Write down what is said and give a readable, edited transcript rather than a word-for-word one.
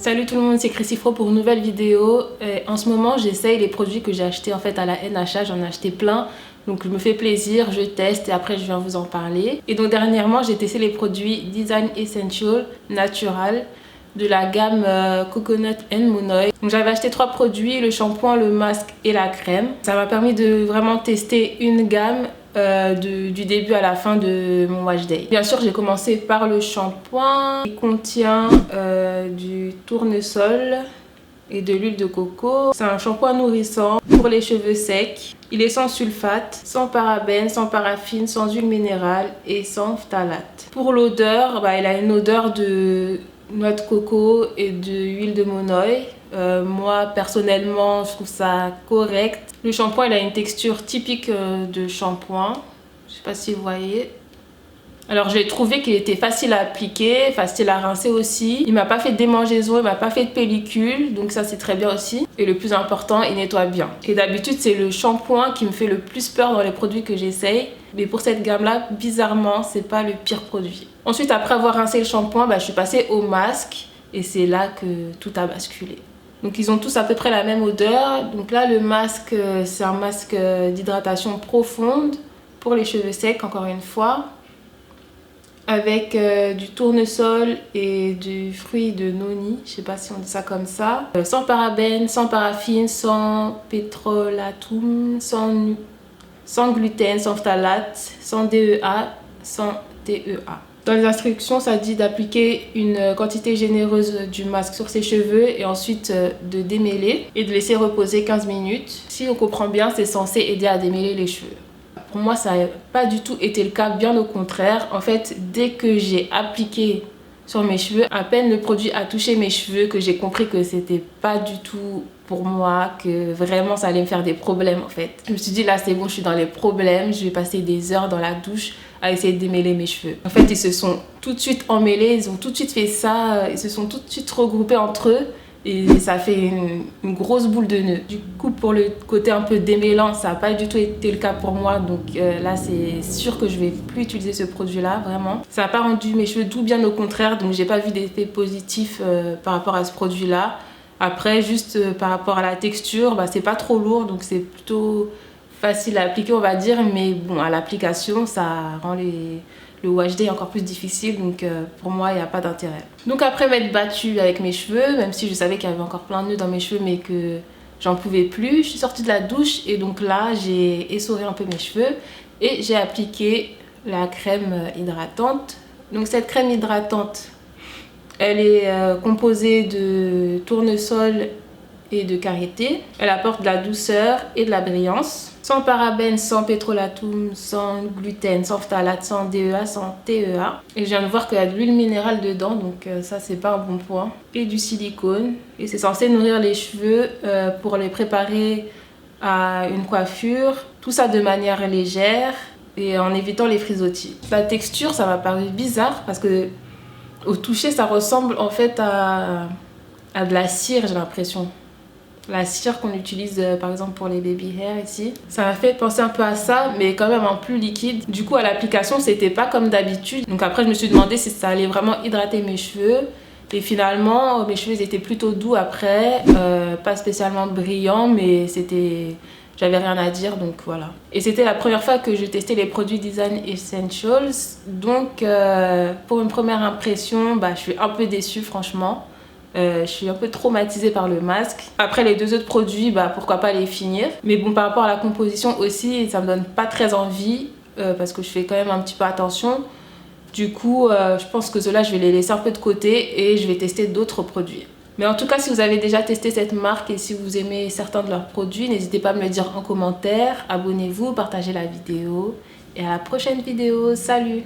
Salut tout le monde, c'est Chrisifro pour une nouvelle vidéo. En ce moment, j'essaye les produits que j'ai achetés en fait à la NHA, j'en ai acheté plein. Donc je me fais plaisir, je teste et après je viens vous en parler. Et donc dernièrement, j'ai testé les produits Design Essential Natural de la gamme Coconut and Moon Oil. Donc j'avais acheté 3 produits, le shampoing, le masque et la crème. Ça m'a permis de vraiment tester une gamme du début à la fin de mon wash day. Bien sûr, j'ai commencé par le shampoing. Il contient du tournesol et de l'huile de coco. C'est un shampoing nourrissant pour les cheveux secs. Il est sans sulfate, sans parabènes, sans paraffine, sans huile minérale et sans phtalate. Pour l'odeur, il a une odeur de noix de coco et d'huile de monoï. Moi personnellement je trouve ça correct. Le shampoing il a une texture typique de shampoing, je sais pas si vous voyez. Alors j'ai trouvé qu'il était facile à appliquer, facile à rincer aussi. Il m'a pas fait de démangeaison, il m'a pas fait de pellicule, donc ça c'est très bien aussi. Et le plus important, il nettoie bien. Et d'habitude c'est le shampoing qui me fait le plus peur dans les produits que j'essaye. Mais pour cette gamme là, bizarrement, c'est pas le pire produit. Ensuite, après avoir rincé le shampoing, je suis passée au masque. Et c'est là que tout a basculé. Donc ils ont tous à peu près la même odeur. Donc là le masque, c'est un masque d'hydratation profonde pour les cheveux secs, encore une fois. Avec du tournesol et du fruit de noni, je sais pas si on dit ça comme ça. Sans parabènes, sans paraffine, sans pétrolatum, sans gluten, sans phtalate, sans DEA, sans TEA. Dans les instructions, ça dit d'appliquer une quantité généreuse du masque sur ses cheveux et ensuite de démêler et de laisser reposer 15 minutes. Si on comprend bien, c'est censé aider à démêler les cheveux. Pour moi, ça n'a pas du tout été le cas, bien au contraire. En fait, dès que j'ai appliqué sur mes cheveux, à peine le produit a touché mes cheveux, que j'ai compris que c'était pas du tout pour moi, que vraiment ça allait me faire des problèmes en fait. Je me suis dit là c'est bon, je suis dans les problèmes, je vais passer des heures dans la douche à essayer de démêler mes cheveux. En fait, ils se sont tout de suite emmêlés, ils ont tout de suite fait ça, ils se sont tout de suite regroupés entre eux. Et ça fait une grosse boule de nœuds. Du coup, pour le côté un peu démêlant, ça n'a pas du tout été le cas pour moi. Donc là, c'est sûr que je vais plus utiliser ce produit-là, vraiment. Ça n'a pas rendu mes cheveux doux, bien au contraire. Donc j'ai pas vu d'effet positif par rapport à ce produit-là. Après, juste par rapport à la texture, c'est pas trop lourd. Donc c'est plutôt facile à appliquer, on va dire. Mais bon, à l'application, ça rend le wash day encore plus difficile, donc pour moi il n'y a pas d'intérêt. Donc après m'être battue avec mes cheveux, même si je savais qu'il y avait encore plein de nœuds dans mes cheveux mais que j'en pouvais plus, je suis sortie de la douche et donc là j'ai essoré un peu mes cheveux et j'ai appliqué la crème hydratante. Donc cette crème hydratante, elle est composée de tournesol et de karité. Elle apporte de la douceur et de la brillance. Sans parabènes, sans pétrolatum, sans gluten, sans phtalate, sans DEA, sans TEA. Et je viens de voir qu'il y a de l'huile minérale dedans, donc ça c'est pas un bon point. Et du silicone. Et c'est censé nourrir les cheveux pour les préparer à une coiffure. Tout ça de manière légère et en évitant les frisottis. La texture, ça m'a paru bizarre parce que au toucher, ça ressemble en fait à de la cire, j'ai l'impression. La cire qu'on utilise par exemple pour les baby hair ici. Ça m'a fait penser un peu à ça, mais quand même en plus liquide. Du coup à l'application c'était pas comme d'habitude. Donc après je me suis demandé si ça allait vraiment hydrater mes cheveux. Et finalement mes cheveux étaient plutôt doux après. Pas spécialement brillants, mais j'avais rien à dire, donc voilà. Et c'était la première fois que je testais les produits Design Essentials. Donc pour une première impression, je suis un peu déçue franchement. Je suis un peu traumatisée par le masque. Après les 2 autres produits, pourquoi pas les finir. Mais bon, par rapport à la composition aussi, ça me donne pas très envie parce que je fais quand même un petit peu attention. Du coup, je pense que ceux-là, je vais les laisser un peu de côté et je vais tester d'autres produits. Mais en tout cas, si vous avez déjà testé cette marque et si vous aimez certains de leurs produits, n'hésitez pas à me le dire en commentaire. Abonnez-vous, partagez la vidéo et à la prochaine vidéo. Salut!